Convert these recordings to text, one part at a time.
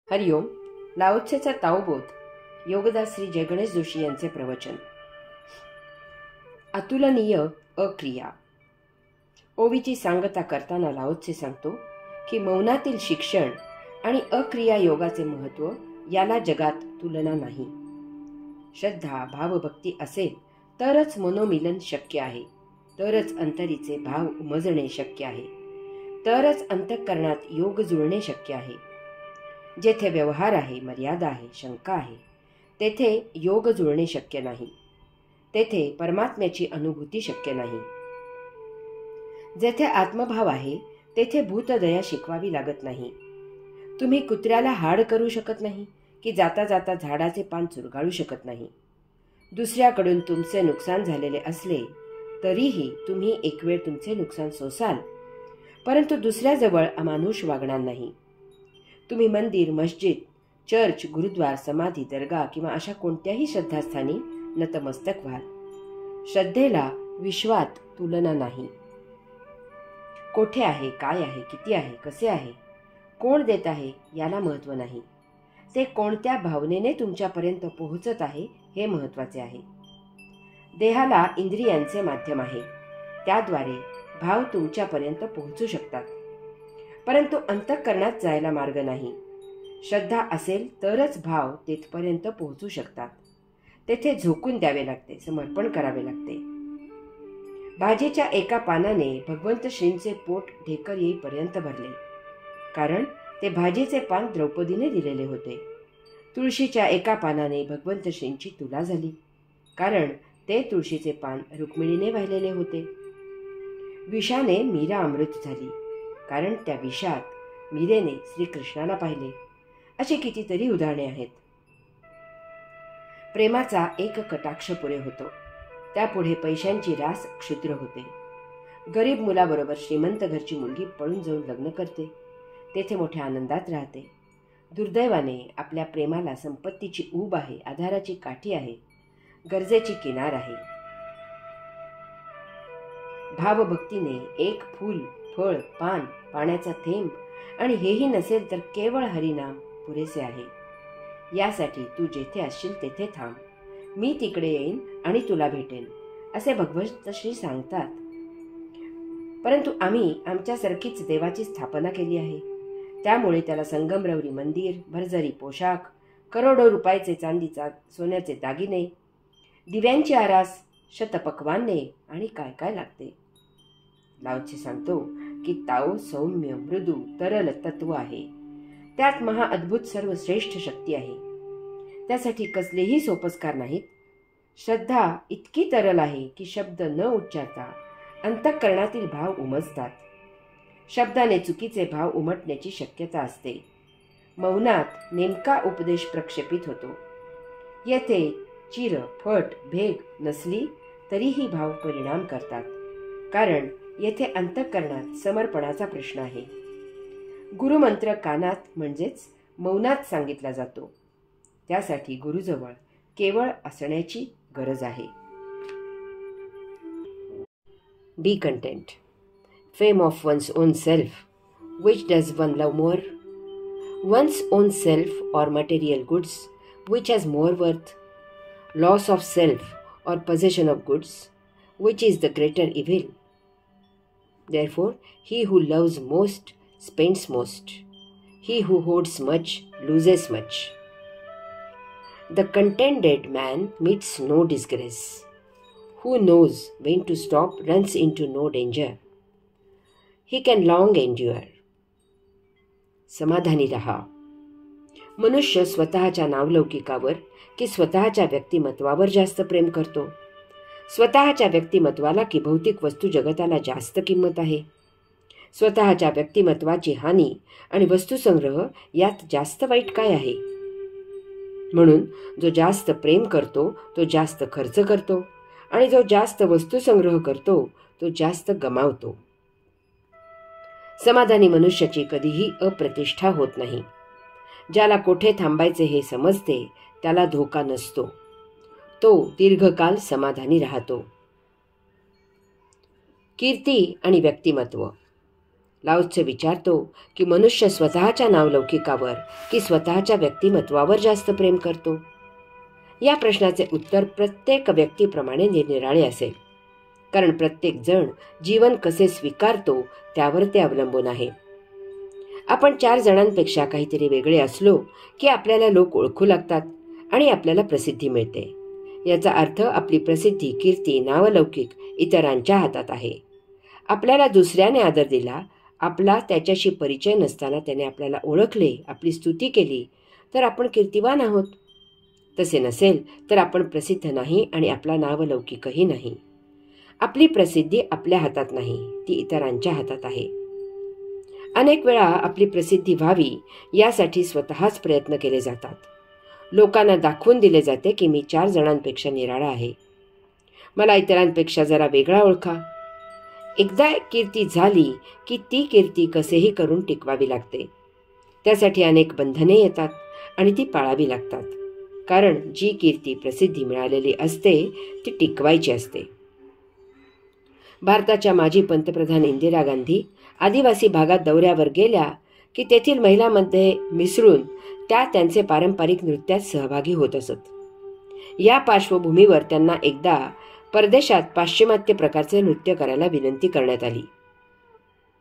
हरिओम. लाओत्सेचा ताओबोध योगदास श्री जय गणेश जोशी यांचे प्रवचन. अतुलनीय अक्रिया. ओवीची सांगता करताना लाओत्से सांगतो की मौनातील शिक्षण आणि अक्रिया योगाचे महत्त्व याला जगात तुलना नाही. श्रद्धा भावभक्ती असेल तरच मनोमिलन शक्य आहे, तरच अंतरीचे भाव उमजणे शक्य आहे, तरच अंतःकरणात योग जुळणे शक्य आहे. जेथे व्यवहार आहे, मर्यादा आहे, शंका आहे, तेथे योग जुळणे शक्य नाही. तेथे परमात्म्याची अनुभूती शक्य नाही. जेथे आत्मभाव आहे तेथे भूतदया शिकवावी लागत नाही. तुम्ही कुत्र्याला हाड करू शकत नाही की जाता जाता झाडाचे पान चुरगाळू शकत नाही. दुसऱ्याकडून तुमचे नुकसान झालेले असले तरीही तुम्ही एक वेळ तुमचे नुकसान सोसाल, परंतु दुसऱ्याजवळ अमानुष वागणार नाही. तुम्ही मंदिर, मस्जिद, चर्च, गुरुद्वार, समाधी, दर्गा किंवा अशा कोणत्याही श्रद्धास्थानी नतमस्तक व्हाल. श्रद्धेला विश्वात तुलना नाही. कोठे आहे, काय आहे, किती आहे, कसे आहे, कोण देत आहे याला महत्त्व नाही. ते कोणत्या भावनेने तुमच्यापर्यंत पोहोचत आहे हे महत्त्वाचे आहे. देहाला इंद्रियांचे माध्यम आहे, त्याद्वारे भाव तुमच्यापर्यंत पोहोचू शकतात, परंतु अंतःकरणात जायला मार्ग नाही. श्रद्धा असेल तरच भाव तिथपर्यंत पोहोचू शकतात. तेथे झोकून द्यावे लागते, समर्पण करावे लागते. भाजीच्या एका पानाने भगवंत श्रींचे पोट ढेकर येईपर्यंत भरले, कारण ते भाजीचे पान द्रौपदीने दिलेले होते. तुळशीच्या एका पानाने भगवंत श्रींची तुला झाली, कारण ते तुळशीचे पान रुक्मिणीने वाहिलेले होते. विषाने मीरा अमृत झाली, कारण त्या विषात मीरेने श्रीकृष्णाला पाहिले. अशी कितीतरी उदाहरणे आहेत. प्रेमाचा एक कटाक्ष पुरे होतो, त्यापुढे पैशांची रास क्षुद्र होते. गरीब मुलाबरोबर श्रीमंत घरची मुलगी पळून जाऊन लग्न करते, तेथे मोठ्या आनंदात राहते. दुर्दैवाने आपल्या प्रेमाला संपत्तीची ऊब आहे, आधाराची काठी आहे, गरजेची किनार आहे. भावभक्तीने एक फूल, फळ, पान, पाण्याचा थेंब आणि हेही नसेल तर केवळ हरिनाम पुरेसे आहे. यासाठी तू जेथे असशील तेथे थांब, मी तिकडे येईन आणि तुला भेटेन, असे भगवंत श्री सांगतात. परंतु आम्ही आमच्यासारखीच देवाची स्थापना केली आहे. त्यामुळे त्याला संगमरवरी मंदिर, भरजरी पोशाख, करोडो रुपयाचे चांदीचा सोन्याचे दागिने, दिव्यांची आरास, शतपक्वान्ने आणि काय काय लागते. लाओत्से सांगतो की ताओ सौम्य, मृदू, तरल तत्व आहे. त्यात महाअद्भुत सर्वश्रेष्ठ शक्ती आहे. त्यासाठी कसलेही सोपस्कार नाहीत. श्रद्धा इतकी तरल आहे की शब्द न उच्चारता अंतःकरणातील भाव उमजतात. शब्दाने चुकीचे भाव उमटण्याची शक्यता असते. मौनात नेमका उपदेश प्रक्षेपित होतो. येथे चिर, फट, भेग नसली तरीही भाव परिणाम करतात, कारण येथे अंतःकरणात समर्पणाचा प्रश्न आहे. गुरुमंत्र कानात म्हणजेच मौनात सांगितला जातो. त्यासाठी गुरुजवळ केवळ असण्याची गरज आहे. बी content. Fame of one's own self. Which does one love more? One's own self or material goods? Which has more worth? Loss of self or possession of goods? Which is the greater evil? Therefore, he who loves most spends most. He who hoards much loses much. The contented man meets no disgrace. Who knows when to stop runs into no danger. He can long endure. समाधानी रहा. मनुष्य स्वतःच्या नावलौकिकावर की स्वतःच्या व्यक्तिमत्वावर जास्त प्रेम करतो. स्वतःच्या व्यक्तिमत्वाला की भौतिक वस्तू जगताला जास्त किंमत आहे. स्वतःच्या व्यक्तिमत्वाची हानी आणि वस्तुसंग्रह यात जास्त वाईट काय आहे? म्हणून जो जास्त प्रेम करतो तो जास्त खर्च करतो, आणि जो जास्त वस्तुसंग्रह करतो तो जास्त गमावतो. समाधानी मनुष्याची कधीही अप्रतिष्ठा होत नाही. ज्याला कोठे थांबायचे हे समजते त्याला धोका नसतो. तो दीर्घकाल समाधानी राहतो. कीर्ती आणि व्यक्तिमत्व. लाओत्से विचारतो की मनुष्य स्वतःच्या नावलौकिकावर की स्वतःच्या व्यक्तिमत्वावर जास्त प्रेम करतो. या प्रश्नाचे उत्तर प्रत्येक व्यक्तीप्रमाणे निरनिराळे असेल, कारण प्रत्येक जण जीवन कसे स्वीकारतो त्यावर ते अवलंबून आहे. आपण 4 जणांपेक्षा काहीतरी वेगळे असलो की आपल्याला लोक ओळखू लागतात आणि आपल्याला प्रसिद्धी मिळते. याचा अर्थ आपली प्रसिद्धी, कीर्ती, नावलौकिक इतरांच्या हातात आहे. आपल्याला दुसऱ्याने आदर दिला, आपला त्याच्याशी परिचय नसताना त्याने आपल्याला ओळखले, आपली स्तुती केली, तर आपण कीर्तिवान आहोत. तसे नसेल तर आपण प्रसिद्ध नाही आणि आपला नावलौकिकही नाही. आपली प्रसिद्धी आपल्या हातात नाही, ती इतरांच्या हातात आहे. अनेक वेळा आपली प्रसिद्धी व्हावी यासाठी स्वतःच प्रयत्न केले जातात. लोकांना दाखवून दिले जाते की मी 4 जणांपेक्षा निराळा आहे, मला इतरांपेक्षा जरा वेगळा ओळखा. एकदा कीर्ती झाली की ती कीर्ती कसेही करून टिकवावी लागते. त्यासाठी अनेक बंधने येतात आणि ती पाळावी लागतात, कारण जी कीर्ती, प्रसिद्धी मिळालेली असते ती टिकवायची असते. भारताच्या माजी पंतप्रधान इंदिरा गांधी आदिवासी भागात दौऱ्यावर गेल्या की तेथील महिलांमध्ये मिसळून त्या त्यांचे पारंपरिक नृत्यात सहभागी होत असत. या पार्श्वभूमीवर त्यांना एकदा परदेशात पाश्चिमात्य प्रकारचे नृत्य करायला विनंती करण्यात आली.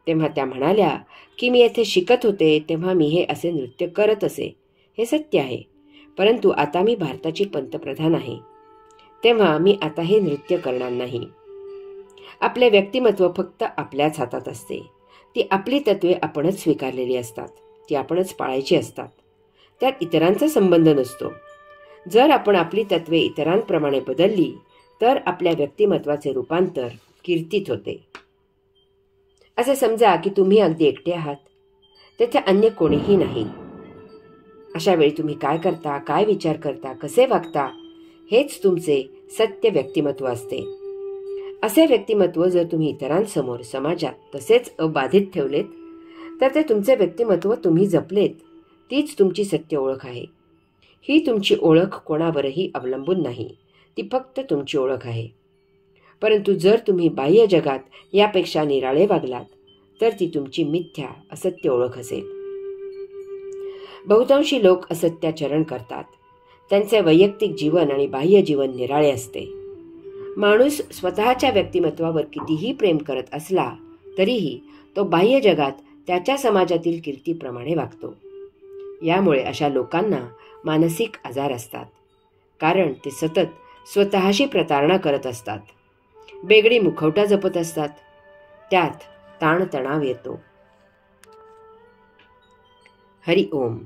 तेव्हा त्या म्हणाल्या की मी येथे शिकत होते तेव्हा मी हे असे नृत्य करत असे, हे सत्य आहे, परंतु आता मी भारताची पंतप्रधान आहे, तेव्हा मी आता हे नृत्य करणार नाही. आपले व्यक्तिमत्व फक्त आपल्याच हातात असते. ती आपली तत्वे आपणच स्वीकारलेली असतात, ती आपणच पाळायची असतात. त्यात इतरांचा संबंध नसतो. जर आपण आपली तत्वे इतरांप्रमाणे बदलली तर आपल्या व्यक्तिमत्वाचे रूपांतर कीर्तीत होते. असे समजा की तुम्ही अगदी एकटे आहात, तेथे अन्य कोणीही नाही. अशा वेळी तुम्ही काय करता, काय विचार करता, कसे वागता, हेच तुमचे सत्य व्यक्तिमत्व असते. असे व्यक्तिमत्व जर तुम्ही इतरांसमोर, समाजात तसेच अबाधित ठेवलेत तर ते तुमचे व्यक्तिमत्व तुम्ही जपलेत, तीच तुमची सत्य ओळख आहे. ही तुमची ओळख कोणावरही अवलंबून नाही, ती फक्त तुमची ओळख आहे. परंतु जर तुम्ही बाह्य जगात यापेक्षा निराळे वागलात तर ती तुमची मिथ्या, असत्य ओळख असेल. बहुतांशी लोक असत्याचरण करतात. त्यांचे वैयक्तिक जीवन आणि बाह्य जीवन निराळे असते. माणूस स्वतःच्या व्यक्तिमत्वावर कितीही प्रेम करत असला तरीही तो बाह्य जगात त्याच्या समाजातील कीर्तीप्रमाणे वागतो. यामुळे अशा लोकांना मानसिक आजार असतात, कारण ते सतत स्वतःशी प्रतारणा करत असतात, बेगडी मुखवटा जपत असतात. त्यात ताणतणाव येतो. हरि ओम.